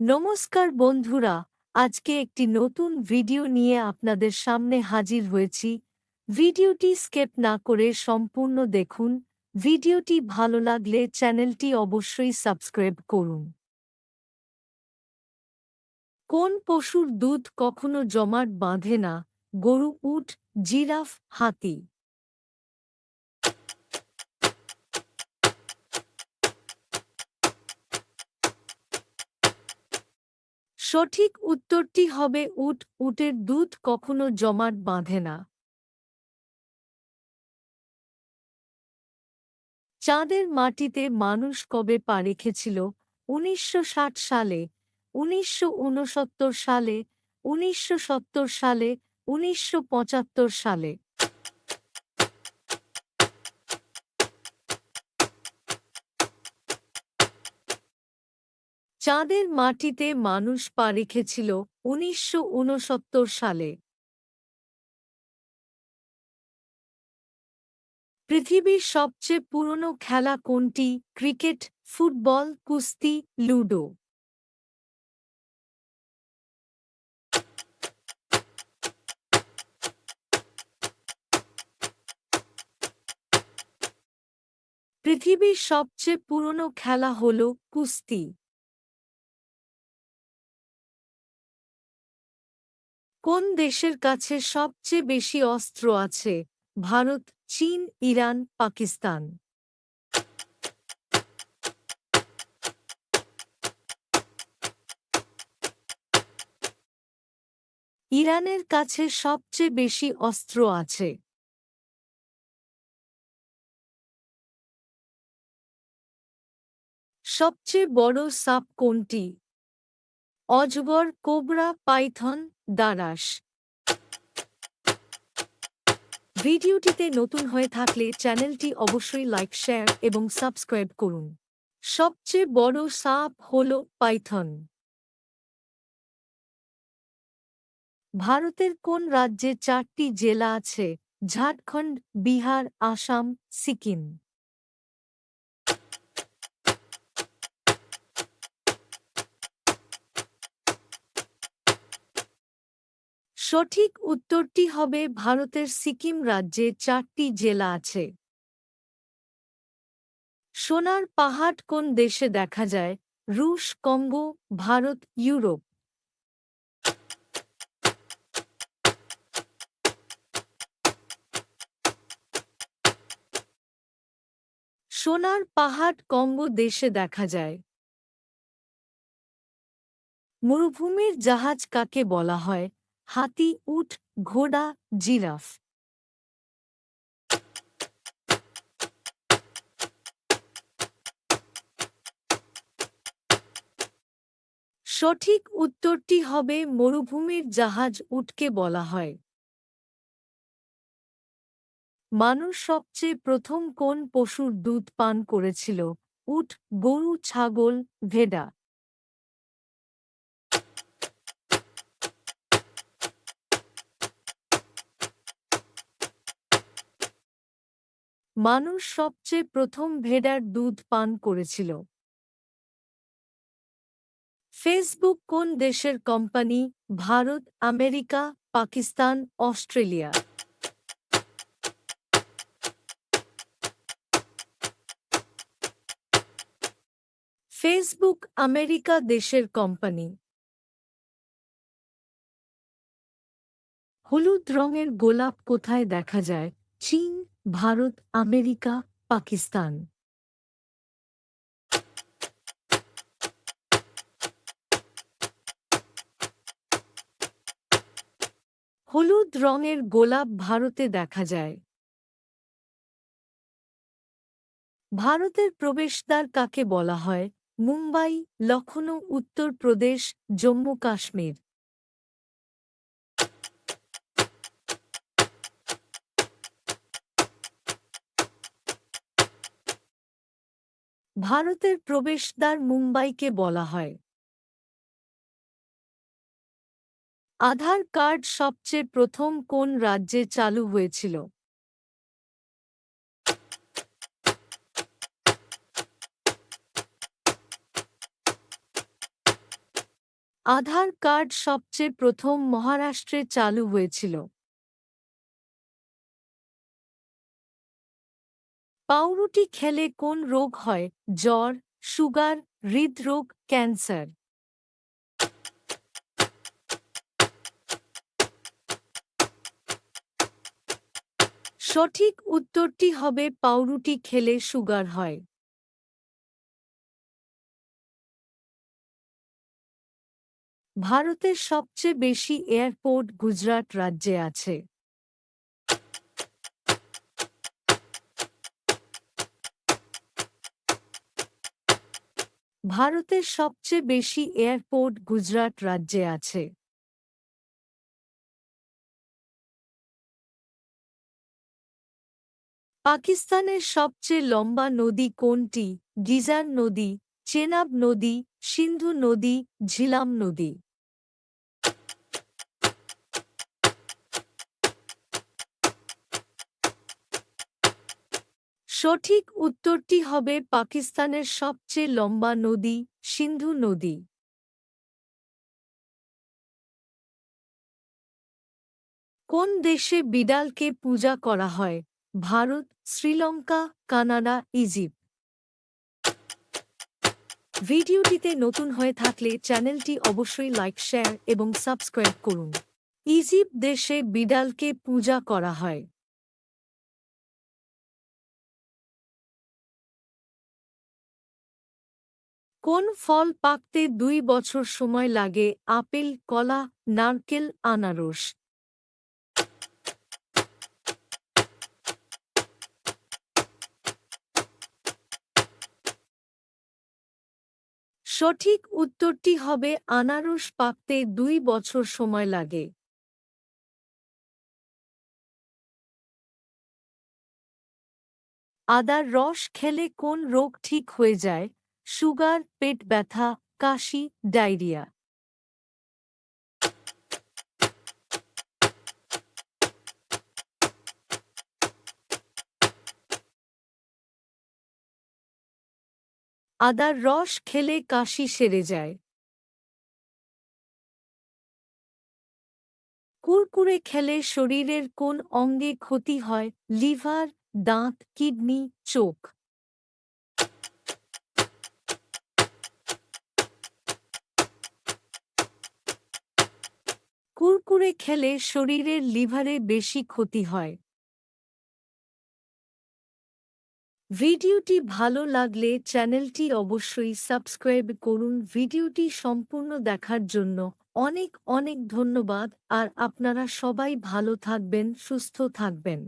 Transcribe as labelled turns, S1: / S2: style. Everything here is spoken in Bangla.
S1: নমস্কার বন্ধুরা, আজকে একটি নতুন ভিডিও নিয়ে আপনাদের সামনে হাজির হয়েছি। ভিডিওটি স্কিপ না করে সম্পূর্ণ দেখুন। ভিডিওটি ভালো লাগলে চ্যানেলটি অবশ্যই সাবস্ক্রাইব করুন। কোন পশুর দুধ কখনো জমাট বাঁধে না? গরু, উট, জিরাফ, হাতি? সঠিক উত্তরটি হবে উট। উটের দুধ কখনো জমাট বাঁধে না। চাঁদের মাটিতে মানুষ কবে পা রেখেছিল? ১৯৬০ সালে, ১৯৬৯ সালে, ১৯৭০ সালে, ১৯৭৫ সালে? চাঁদের মাটিতে মানুষ পা রেখেছিল ১৯৬৯ সালে। পৃথিবীর সবচেয়ে পুরনো খেলা কোনটি? ক্রিকেট, ফুটবল, কুস্তি, লুডো? পৃথিবীর সবচেয়ে পুরনো খেলা হল কুস্তি। কোন দেশের কাছে সবচেয়ে বেশি অস্ত্র আছে? ভারত, চীন, ইরান, পাকিস্তান? ইরানের কাছে সবচেয়ে বেশি অস্ত্র আছে। সবচেয়ে বড় সাপ কোনটি? অজগর, কোবরা, পাইথন, দারাস? ভিডিওটিতে নতুন হয়ে থাকলে চ্যানেলটি অবশ্যই লাইক, শেয়ার এবং সাবস্ক্রাইব করুন। সবচেয়ে বড় সাপ হল পাইথন। ভারতের কোন রাজ্যে ৪টি জেলা আছে? ঝাড়খণ্ড, বিহার, আসাম, সিকিম? সঠিক উত্তরটি হবে ভারতের সিকিম রাজ্যে ৪টি জেলা আছে। সোনার পাহাড় কোন দেশে দেখা যায়? রুশ, কঙ্গো, ভারত, ইউরোপ? সোনার পাহাড় কঙ্গো দেশে দেখা যায়। মরুভূমির জাহাজ কাকে বলা হয়? হাতি, উট, ঘোড়া, জিরাফ? সঠিক উত্তরটি হবে মরুভূমির জাহাজ উটকে বলা হয়। মানুষ সবচেয়ে প্রথম কোন পশুর দুধ পান করেছিল? উট, গরু, ছাগল, ভেড়া? মানুষ সবচেয়ে প্রথম ভেড়ার দুধ পান করেছিল। ফেসবুক কোন দেশের company? Bharat, America, Pakistan, Australia? Facebook America দেশের কোম্পানি। হলুদ রঙের গোলাপ কোথায় দেখা যায়? চীন, ভারত, আমেরিকা, পাকিস্তান? হলুদ রঙের গোলাপ ভারতে দেখা যায়। ভারতের প্রবেশদ্বার কাকে বলা হয়? মুম্বাই, লখনউ, উত্তরপ্রদেশ, জম্মু কাশ্মীর? ভারতের প্রবেশদ্বার মুম্বাইকে বলা হয়। আধার কার্ড সবচেয়ে প্রথম কোন রাজ্যে চালু হয়েছিল? আধার কার্ড সবচেয়ে প্রথম মহারাষ্ট্রে চালু হয়েছিল। পাউরুটি খেলে কোন রোগ হয়? জ্বর, সুগার, হৃদরোগ, ক্যান্সার। সঠিক উত্তরটি হবে পাউরুটি খেলে সুগার হয়। ভারতের সবচেয়ে বেশি এয়ারপোর্ট গুজরাট রাজ্যে আছে। ভারতের সবচেয়ে বেশি এয়ারপোর্ট গুজরাট রাজ্যে আছে। পাকিস্তানের সবচেয়ে লম্বা নদী কোনটি? গিজার নদী, চেনাব নদী, সিন্ধু নদী, ঝিলাম নদী। সঠিক উত্তরটি হবে পাকিস্তানের সবচেয়ে লম্বা নদী, সিন্ধু নদী। কোন দেশে বিড়ালকে পূজা করা হয়? Bharat, Sri Lanka, Canada, Egypt. ভিডিওটিতে নতুন হয়ে থাকলে চ্যানেলটি অবশ্যই লাইক, শেয়ার এবং সাবস্ক্রাইব করুন। ইজিপ্ট দেশে বিড়ালকে পূজা করা হয়। কোন ফল পাকতে 2 বছর সময় লাগে? আপেল, কলা, নারকেল, আনারস। সঠিক উত্তরটি হবে আনারস পাকতে 2 বছর সময় লাগে। আদার রস খেলে কোন রোগ ঠিক হয়ে যায়? সুগার, পেট ব্যথা, কাশি, ডায়রিয়া। আদার রস খেলে কাশি সেরে যায়। কুরকুরে খেলে শরীরের কোন অঙ্গে ক্ষতি হয়? লিভার, দাঁত, কিডনি, চোখ। কুরকুরে খেলে শরীরের লিভারে বেশি ক্ষতি হয়। ভিডিওটি ভালো লাগলে চ্যানেলটি অবশ্যই সাবস্ক্রাইব করুন। ভিডিওটি সম্পূর্ণ দেখার জন্য অনেক অনেক ধন্যবাদ। আর আপনারা সবাই ভালো থাকবেন, সুস্থ থাকবেন।